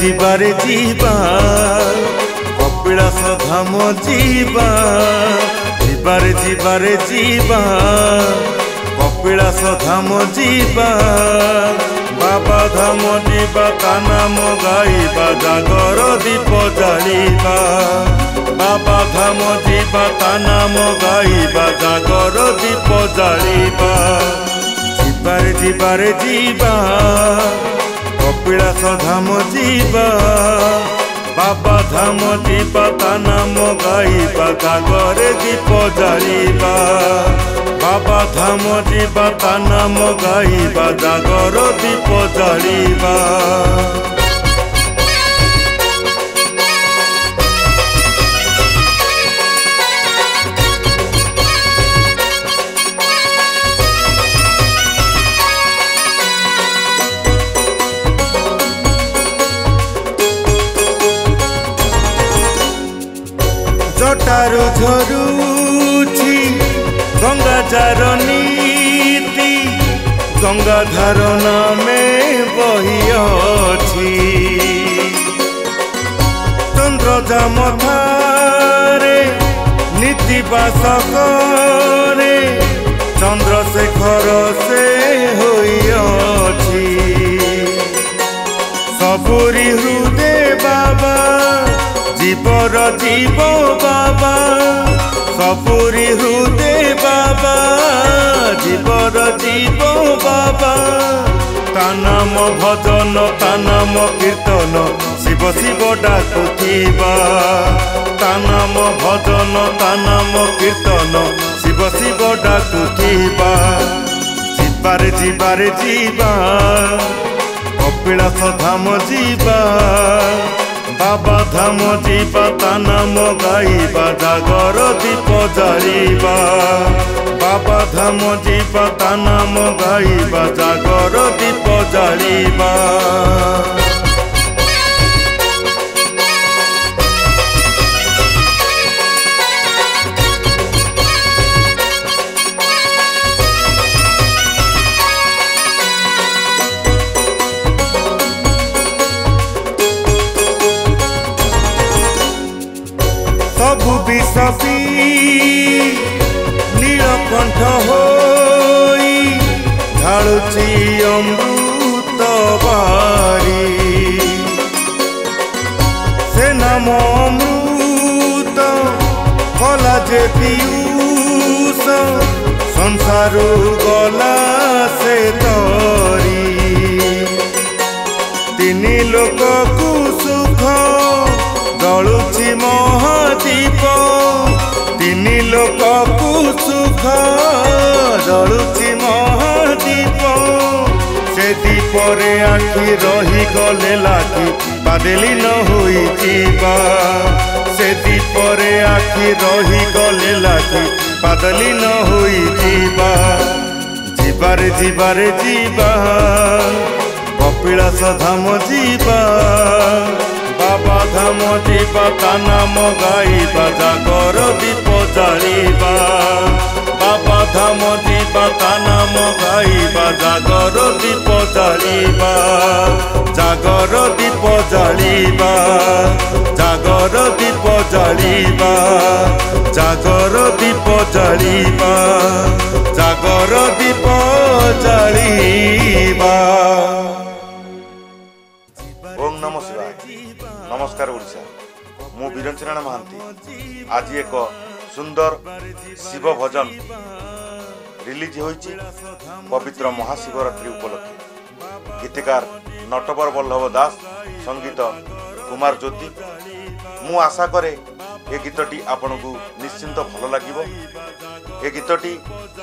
ଯିବାରେ ଯିବା କପିଳାସ ଧାମ ଯିବା ଯିବାରେ ଯିବାରେ ଯିବା କପିଳାସ ଧାମ ଯିବା बाबा धाम जीवा ता नाम गाइबा जागर दीप जालिबा बाबा धाम जीवा ता नाम गाइबा जागर दीप जालिबा जिबारे जिबारे जीवा कपिलास धाम जीवा बाबा धाम जीवा ता नाम गाइबा जागर दीप जालिबा बाबा धाम जीवा ता नाम गाइबा जागर दीप जालिबा जटारु झरुछि गंगा जार नीति गंगाधर नामे बही अछि चंद्रजा मथारे नीति बास करे चंद्रशेखर से होई अछि सबुरी हृदय बाबा जीवर जीव बाबा सबुरी हृदय बाबा जीवर जीव बाबा ता नाम भजन ता नाम कीर्तन शिव शिव डाकुथिबा ता नाम भजन ता नाम कीर्तन शिव शिव डाकुथिबा जिबारे जिबारे जीवा कपिलास धाम जीवा बाबा धाम जीवा ता नाम गाइबा जागर दीप जालिबा बाबा धाम जीवा ता नाम गाइबा जागर दीप जालिबा सबु विषपी नीलकंठ होई ढालुची अमृत बारी से नाम अमृत कला जे पीयूष संसारू गला से तरी तीन लोक को सुख जलुछि महादीप तीन लोक को सुख जलुछि महादीप से दीप रे आखि रही गले लागी बादली न होई जीवा से दीप रे आखि रही गले लागी बादली न होई जीवा जिबारे जिबारे जीवा कपिलास धाम जीवा बाबा धाम जीवा ता नाम गाइबा जागर दीप जालिबा बाबा धाम जीवा ता नाम गाइबा जागर दीप जालिबा जागर दीप जालिबा जागर दीप जालिबा जागर दीप जालिबा जागर दीप जालिबा। ओम नमः शिवाय। नमस्कार ओडिशा मु बीरंचरण महांती आज एक सुंदर शिव भजन रिलीज होईची पवित्र महाशिवरात्रि उपलक्षे गीतकार नटवर बल्लभ दास संगीत कुमार ज्योति मु आशा करे ए गीतटी आपनकु निश्चिंत भल लागिबो। ए गीतटी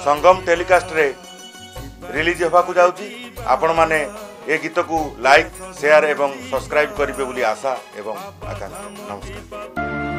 संगम टेलीकास्ट रे रिलीज होबाकु जाउची आपण माने ए गीत को लाइक शेयर एवं सब्सक्राइब करेंगे बोली आशा एवं आकांक्षा। नमस्कार।